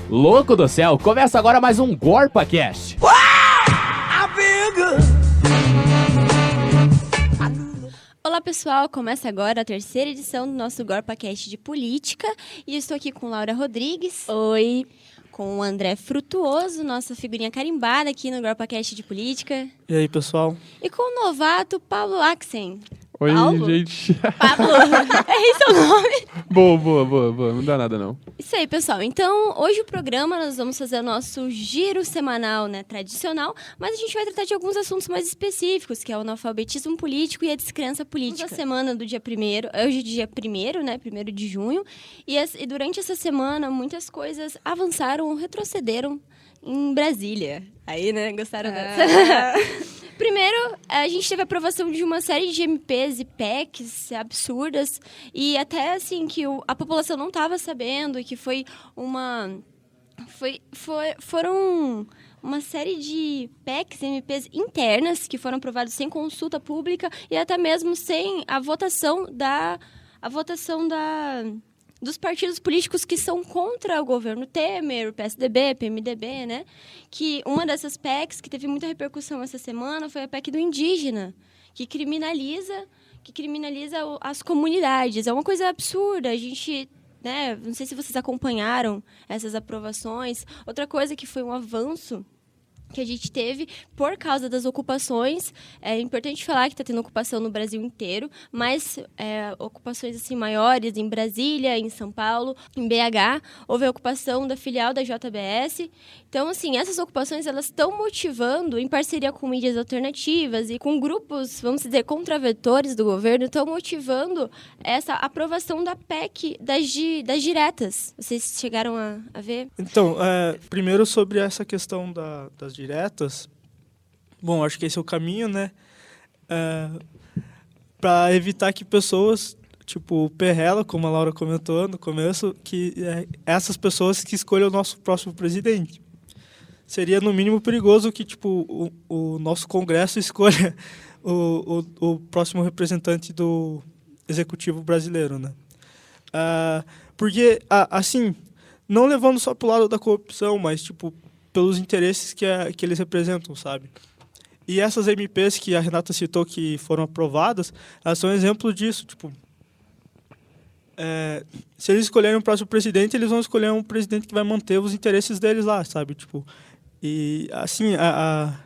Louco do céu, começa agora mais um GorpaCast. Olá pessoal, começa agora a terceira edição do nosso GorpaCast de política e eu estou aqui com Laura Rodrigues. Oi. Com o André Frutuoso, nossa figurinha carimbada aqui no GorpaCast de política. E aí, pessoal? E com o novato Pablo Axen. Oi, Paulo? gente. Pablo, é esse o nome? Boa. Não dá nada, não. Isso aí, pessoal. Então, hoje o programa nós vamos fazer o nosso giro semanal, né, tradicional, mas a gente vai tratar de alguns assuntos mais específicos, que é o analfabetismo político e a descrença política. Na semana do dia 1º, hoje é dia 1º, né, 1º de junho, e durante essa semana muitas coisas avançaram ou retrocederam em Brasília. Aí, né, gostaram dessa? Primeiro, a gente teve a aprovação de uma série de MPs e PECs absurdas e até, assim, que a população não estava sabendo e que foi uma... Foram uma série de PECs e MPs internas que foram aprovados sem consulta pública e até mesmo sem a votação dos partidos políticos que são contra o governo Temer, o PSDB, PMDB, né? Que uma dessas PECs que teve muita repercussão essa semana foi a PEC do indígena, que criminaliza as comunidades. É uma coisa absurda. A gente, né, não sei se vocês acompanharam essas aprovações. Outra coisa que foi um avanço que a gente teve por causa das ocupações. É importante falar que está tendo ocupação no Brasil inteiro, mas ocupações assim maiores em Brasília, em São Paulo, em BH. Houve a ocupação da filial da JBS. Então, assim, essas ocupações elas estão motivando, em parceria com mídias alternativas e com grupos, vamos dizer, contravetores do governo, estão motivando essa aprovação da PEC das diretas. Vocês chegaram a ver? Então, primeiro sobre essa questão das diretas, bom, acho que esse é o caminho, né? Para evitar que pessoas, tipo o Perrella, como a Laura comentou no começo, que essas pessoas que escolham o nosso próximo presidente. Seria, no mínimo, perigoso que tipo, o nosso Congresso escolha o próximo representante do Executivo brasileiro, né? Porque, assim, não levando só para o lado da corrupção, mas, tipo, pelos interesses que eles representam, sabe? E essas MPs que a Renata citou que foram aprovadas, elas são exemplo disso, tipo... se eles escolherem o próximo presidente, eles vão escolher um presidente que vai manter os interesses deles lá, sabe? Tipo, e, assim, a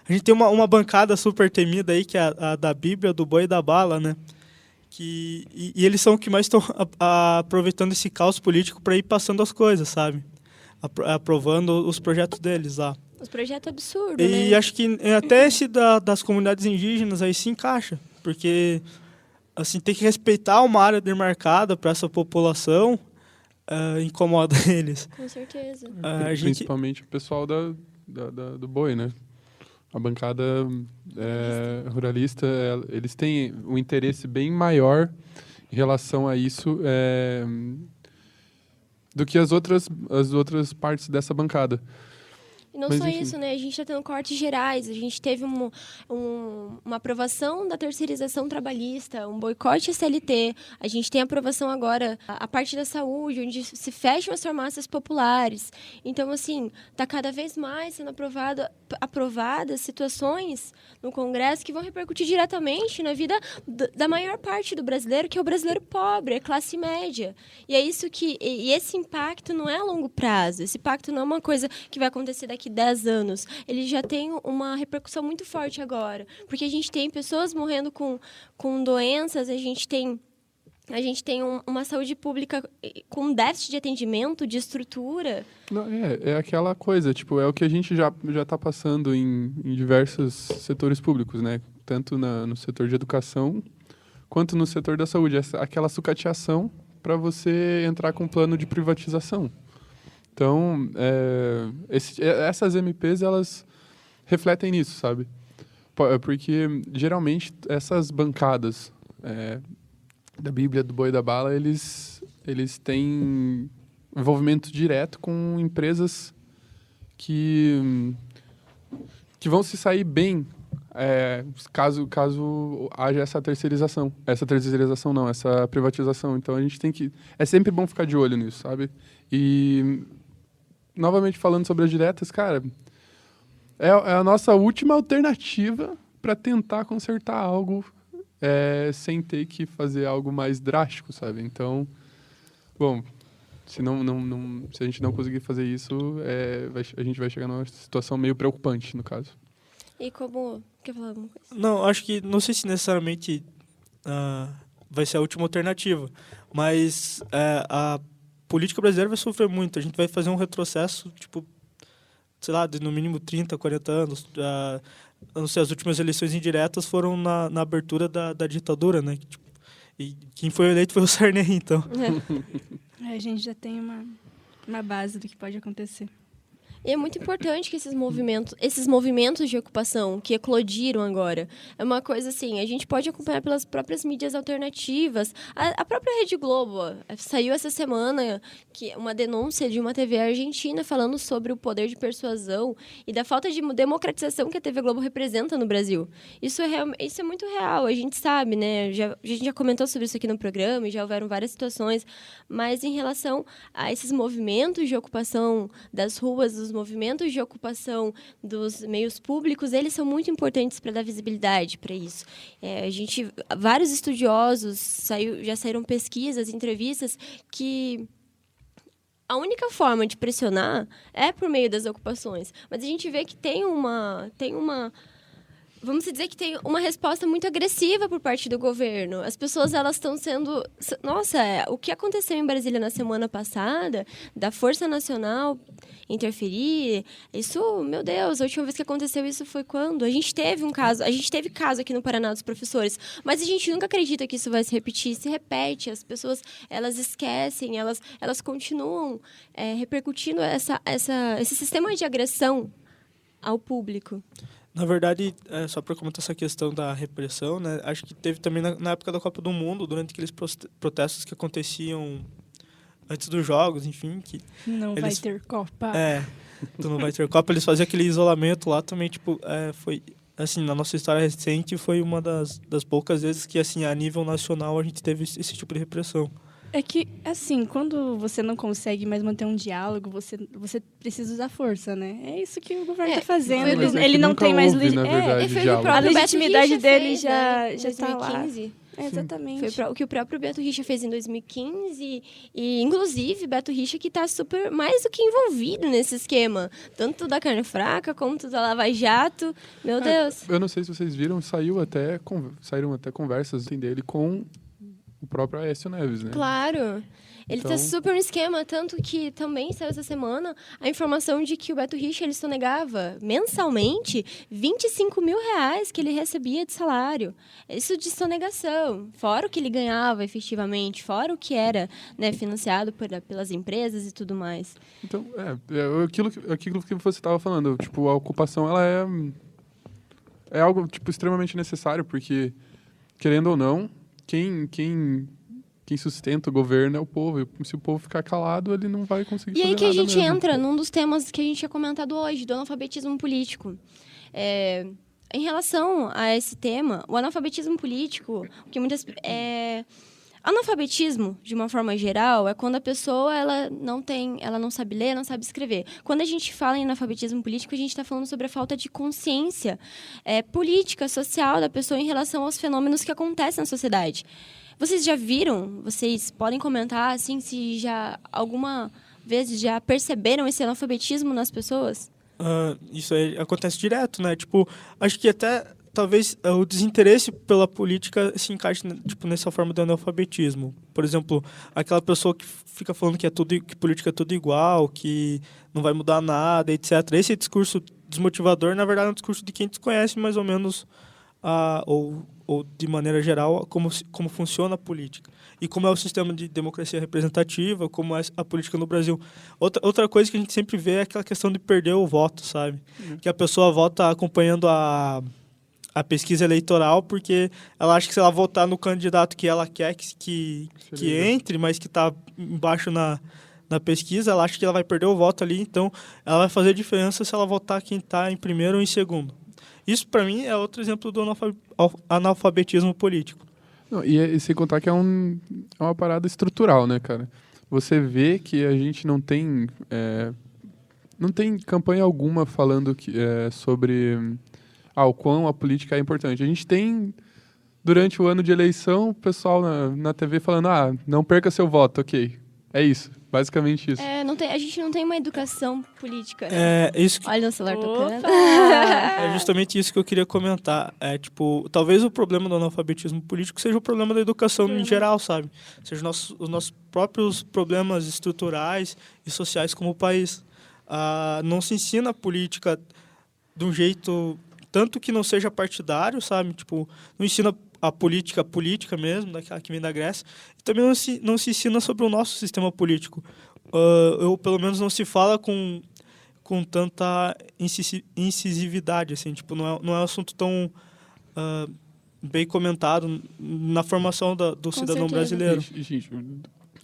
gente tem uma bancada super temida aí, que é a da Bíblia, do Boi e da Bala, né? E eles são os que mais estão aproveitando esse caos político para ir passando as coisas, sabe? Aprovando os projetos deles lá. Os projetos absurdos, né? E acho que até esse das comunidades indígenas aí se encaixa, porque assim, tem que respeitar uma área demarcada para essa população, incomoda eles. Com certeza. Principalmente o pessoal do Boi, né? A bancada ruralista, eles têm um interesse bem maior em relação a isso do que as outras partes dessa bancada. E não só isso, né? A gente está tendo cortes gerais, a gente teve uma aprovação da terceirização trabalhista, um boicote à CLT, a gente tem aprovação agora a parte da saúde, onde se fecham as farmácias populares. Então, assim, está cada vez mais sendo aprovadas situações no Congresso que vão repercutir diretamente na vida da maior parte do brasileiro, que é o brasileiro pobre, a classe média. E é isso e esse impacto não é a longo prazo, esse impacto não é uma coisa que vai acontecer daqui 10 anos, ele já tem uma repercussão muito forte agora, porque a gente tem pessoas morrendo com doenças, a gente tem uma saúde pública com déficit de atendimento, de estrutura. Não, é aquela coisa, tipo, é o que a gente já está passando em diversos setores públicos, né? Tanto no setor de educação quanto no setor da saúde, aquela sucateação para você entrar com um plano de privatização. Então, essas MPs, elas refletem nisso, sabe? Porque, geralmente, essas bancadas da Bíblia, do Boi e da Bala, eles têm envolvimento direto com empresas que vão se sair bem caso haja essa terceirização. Essa terceirização não, essa privatização. Então, a gente tem que... É sempre bom ficar de olho nisso, sabe? E novamente falando sobre as diretas, cara, é a nossa última alternativa para tentar consertar algo sem ter que fazer algo mais drástico, sabe? Então, bom, se a gente não conseguir fazer isso, a gente vai chegar numa situação meio preocupante, no caso. E como... Quer falar alguma coisa? Não, acho que, não sei se necessariamente vai ser a última alternativa, mas a política brasileira vai sofrer muito. A gente vai fazer um retrocesso, tipo, sei lá, de no mínimo 30, 40 anos. Não sei, as últimas eleições indiretas foram na abertura da ditadura, né? E quem foi eleito foi o Sarney, então. A gente já tem uma base do que pode acontecer. E é muito importante que esses movimentos de ocupação que eclodiram agora, é uma coisa assim, a gente pode acompanhar pelas próprias mídias alternativas. A própria Rede Globo saiu essa semana uma denúncia de uma TV argentina falando sobre o poder de persuasão e da falta de democratização que a TV Globo representa no Brasil. Isso é muito real, a gente sabe, né? A gente já comentou sobre isso aqui no programa e já houveram várias situações, mas em relação a esses movimentos de ocupação das ruas, dos movimentos de ocupação dos meios públicos, eles são muito importantes para dar visibilidade para isso. Vários estudiosos já saíram pesquisas, entrevistas que a única forma de pressionar é por meio das ocupações, mas a gente vê que tem uma vamos dizer que tem uma resposta muito agressiva por parte do governo. As pessoas, elas estão sendo... Nossa, o que aconteceu em Brasília na semana passada, da Força Nacional interferir, isso, meu Deus, a última vez que aconteceu isso foi quando? A gente teve caso aqui no Paraná dos professores, mas a gente nunca acredita que isso vai se repetir. Se repete, as pessoas, elas esquecem, elas continuam repercutindo esse sistema de agressão ao público. Na verdade, só para comentar essa questão da repressão, né, acho que teve também na época da Copa do Mundo, durante aqueles protestos que aconteciam antes dos jogos, enfim. Não vai ter Copa. Não vai ter Copa. Eles faziam aquele isolamento lá também, tipo, foi, assim, na nossa história recente, foi uma das poucas vezes que, assim, a nível nacional a gente teve esse tipo de repressão. É que, assim, quando você não consegue mais manter um diálogo, você precisa usar força, né? É isso que o governo está fazendo. Ele não tem mais... A legitimidade dele já está lá. Exatamente. Foi o que o próprio Beto Richa fez em 2015 e, inclusive, Beto Richa que está super mais do que envolvido nesse esquema. Tanto da carne fraca, quanto da Lava Jato. Meu Deus. Eu não sei se vocês viram, saíram até conversas dele com o próprio Aécio Neves, né? Claro. Ele está super no esquema, tanto que também saiu essa semana a informação de que o Beto Richa ele sonegava mensalmente R$25 mil que ele recebia de salário. Isso de sonegação, fora o que ele ganhava efetivamente, fora o que era, né, financiado pelas empresas e tudo mais. Então, aquilo que você estava falando, tipo, a ocupação, ela é algo, tipo, extremamente necessário, porque, querendo ou não, quem sustenta o governo é o povo. E se o povo ficar calado, ele não vai conseguir fazer nada. E aí que a gente mesmo. entra num dos temas que a gente tinha comentado hoje, do analfabetismo político. Em relação a esse tema, o analfabetismo político, analfabetismo, de uma forma geral, é quando a pessoa ela não sabe ler, não sabe escrever. Quando a gente fala em analfabetismo político, a gente está falando sobre a falta de consciência política, social da pessoa em relação aos fenômenos que acontecem na sociedade. Vocês já viram? Vocês podem comentar assim, se já alguma vez já perceberam esse analfabetismo nas pessoas? Isso aí acontece direto, né? Tipo, acho que até talvez o desinteresse pela política se encaixe, tipo, nessa forma de analfabetismo. Por exemplo, aquela pessoa que fica falando que política é tudo igual, que não vai mudar nada, etc. Esse discurso desmotivador, na verdade, é um discurso de quem desconhece mais ou menos ou de maneira geral como funciona a política e como é o sistema de democracia representativa, como é a política no Brasil. Outra coisa que a gente sempre vê é aquela questão de perder o voto, sabe? Que a pessoa vota acompanhando a pesquisa eleitoral porque ela acha que se ela votar no candidato que ela quer que entre, mas que está embaixo na pesquisa, ela acha que ela vai perder o voto ali, então ela vai fazer diferença se ela votar quem está em primeiro ou em segundo. Isso, para mim, é outro exemplo do analfabetismo político. Não, e sem contar que é uma parada estrutural, né, cara? Você vê que a gente não tem não tem campanha alguma falando sobre o quão a política é importante. A gente tem, durante o ano de eleição, o pessoal na TV falando, não perca seu voto, ok. É isso, basicamente isso. A gente não tem uma educação política. Olha o celular tocando. É justamente isso que eu queria comentar. Talvez o problema do analfabetismo político seja o problema da educação em geral, sabe? Seja os nossos próprios problemas estruturais e sociais como país. Não se ensina a política de um jeito tanto que não seja partidário, sabe? Tipo, não ensina a política mesmo, daquela que vem da Grécia, e também não se ensina sobre o nosso sistema político. Pelo menos não se fala com tanta incisividade, assim, tipo, não é um assunto tão bem comentado na formação do cidadão brasileiro. Gente,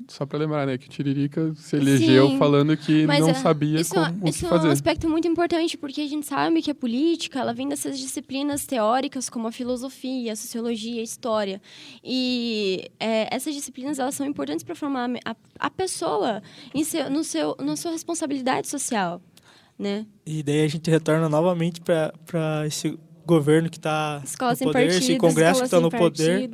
só para lembrar, né, que o Tiririca se elegeu falando que não sabia o que fazer. Isso é um aspecto muito importante, porque a gente sabe que a política, ela vem dessas disciplinas teóricas como a filosofia, a sociologia, a história. E essas disciplinas, elas são importantes para formar a pessoa na sua responsabilidade social, né? E daí a gente retorna novamente para esse governo que está no poder, esse congresso que está no poder.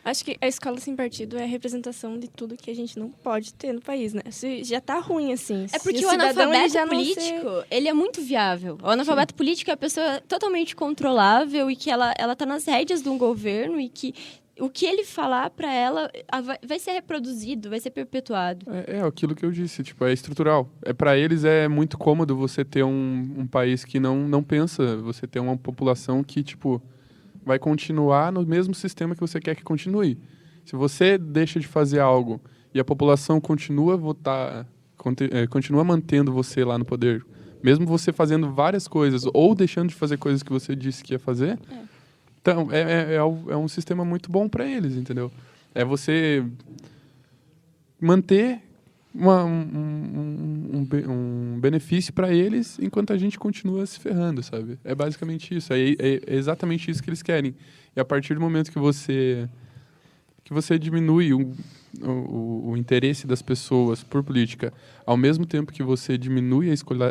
Acho que a escola sem partido é a representação de tudo que a gente não pode ter no país, né? Se já tá ruim, assim. É porque o analfabeto político, ele é muito viável. O analfabeto político é a pessoa totalmente controlável e que ela tá nas rédeas de um governo e que o que ele falar para ela vai ser reproduzido, vai ser perpetuado. É aquilo que eu disse, tipo, é estrutural. Para eles é muito cômodo você ter um país que não pensa, você ter uma população que, tipo, vai continuar no mesmo sistema que você quer que continue. Se você deixa de fazer algo e a população continua a votar, continua mantendo você lá no poder, mesmo você fazendo várias coisas ou deixando de fazer coisas que você disse que ia fazer, então é um sistema muito bom para eles, entendeu? É você manter um benefício para eles enquanto a gente continua se ferrando, sabe? É basicamente isso. É exatamente isso que eles querem. E a partir do momento que você diminui o interesse das pessoas por política, ao mesmo tempo que você diminui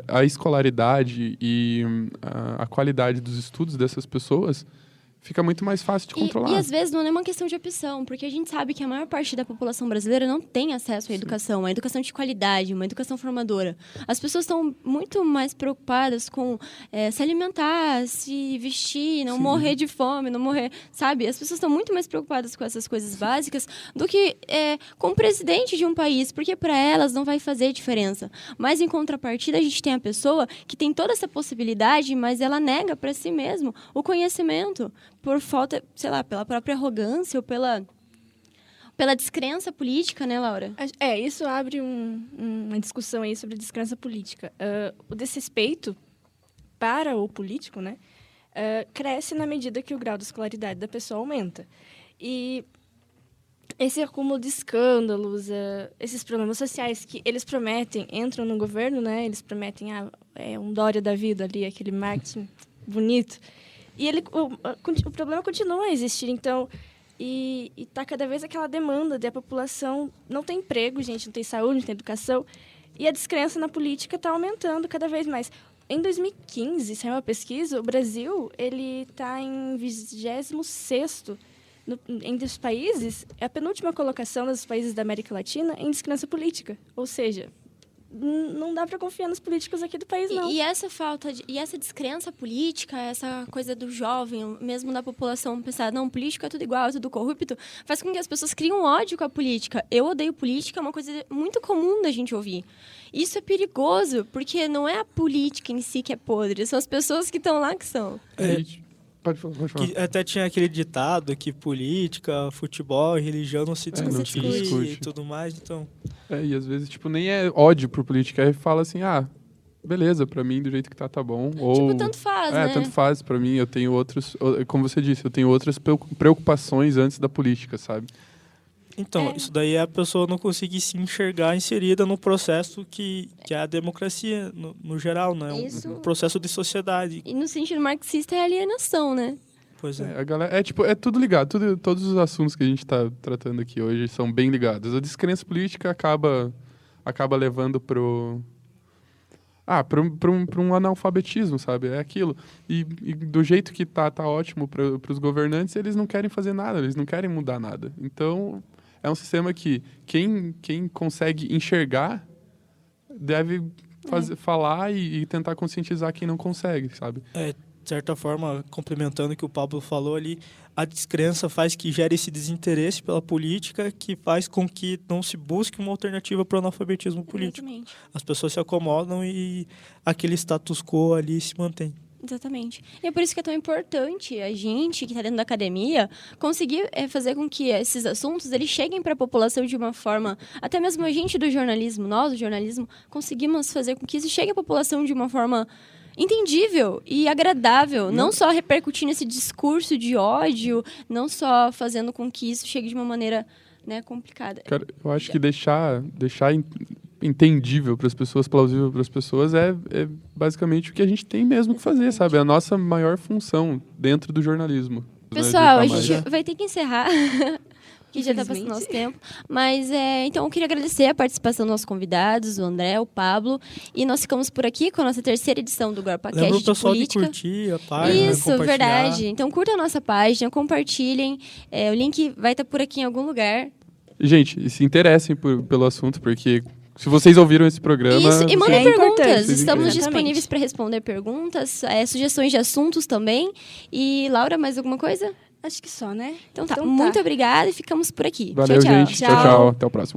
a escolaridade e a qualidade dos estudos dessas pessoas, fica muito mais fácil de controlar. E às vezes não é uma questão de opção, porque a gente sabe que a maior parte da população brasileira não tem acesso à educação, uma educação de qualidade, uma educação formadora. As pessoas estão muito mais preocupadas com se alimentar, se vestir, não morrer de fome, não morrer, sabe? As pessoas estão muito mais preocupadas com essas coisas básicas do que com o presidente de um país, porque para elas não vai fazer diferença. Mas em contrapartida, a gente tem a pessoa que tem toda essa possibilidade, mas ela nega para si mesmo o conhecimento, por falta, sei lá, pela própria arrogância ou pela descrença política, né, Laura? Isso abre uma discussão aí sobre descrença política. O desrespeito para o político, né, cresce na medida que o grau de escolaridade da pessoa aumenta. E esse acúmulo de escândalos, esses problemas sociais que eles prometem, entram no governo, né, eles prometem um Dória da vida ali, aquele marketing bonito. E o problema continua a existir, então, e tá cada vez aquela demanda de a população não tem emprego, gente, não tem saúde, não tem educação, e a descrença na política está aumentando cada vez mais. Em 2015, saiu uma pesquisa, o Brasil, ele está em 26º entre os países, é a penúltima colocação dos países da América Latina em descrença política, ou seja, não dá para confiar nos políticos aqui do país, não. E essa descrença política, essa coisa do jovem, mesmo da população pensar, não, político é tudo igual, é tudo corrupto, faz com que as pessoas criem um ódio com a política. Eu odeio política, é uma coisa muito comum da gente ouvir. Isso é perigoso, porque não é a política em si que é podre, são as pessoas que estão lá que são. Pode falar. Que até tinha aquele ditado que política, futebol e religião não se discute e tudo mais, então... E às vezes, tipo, nem é ódio por política, aí fala assim, beleza, pra mim, do jeito que tá bom. Ou, tanto faz, né? Tanto faz, pra mim, eu tenho outros... Como você disse, eu tenho outras preocupações antes da política, sabe? Então, isso daí é a pessoa não conseguir se enxergar inserida no processo que é a democracia, no geral, né? Um processo de sociedade. E no sentido marxista é alienação, né? Pois é. A galera, é tudo ligado. Todos os assuntos que a gente está tratando aqui hoje são bem ligados. A descrença política acaba levando para um analfabetismo, sabe? É aquilo. E do jeito que tá ótimo para os governantes, eles não querem fazer nada, eles não querem mudar nada. Então, é um sistema que quem consegue enxergar deve falar e tentar conscientizar quem não consegue, sabe? De certa forma, complementando o que o Pablo falou ali, a descrença faz que gere esse desinteresse pela política, que faz com que não se busque uma alternativa para o analfabetismo político. Exatamente. As pessoas se acomodam e aquele status quo ali se mantém. Exatamente. E é por isso que é tão importante a gente, que está dentro da academia, conseguir fazer com que esses assuntos eles cheguem para a população de uma forma... Até mesmo a gente do jornalismo, nós do jornalismo, conseguimos fazer com que isso chegue à população de uma forma entendível e agradável. Não só repercutindo esse discurso de ódio, não só fazendo com que isso chegue de uma maneira, né, complicada. Cara, eu acho que deixar entendível para as pessoas, plausível para as pessoas, é basicamente o que a gente tem mesmo que fazer, sabe? É a nossa maior função dentro do jornalismo. Pessoal, a gente vai ter que encerrar, que já está passando nosso tempo. Mas, então, eu queria agradecer a participação dos nossos convidados, o André, o Pablo. E nós ficamos por aqui com a nossa terceira edição do GorpaCast de Política. Lembra o pessoal de curtir a página, isso, verdade. Então, curta a nossa página, compartilhem. O link vai estar por aqui em algum lugar. Gente, se interessem pelo assunto, porque... Se vocês ouviram esse programa... Isso, e mandem perguntas. Estamos disponíveis para responder perguntas, sugestões de assuntos também. E, Laura, mais alguma coisa? Acho que só, né? Então tá. Muito obrigada e ficamos por aqui. Valeu, tchau, tchau. gente. Tchau. Até o próximo.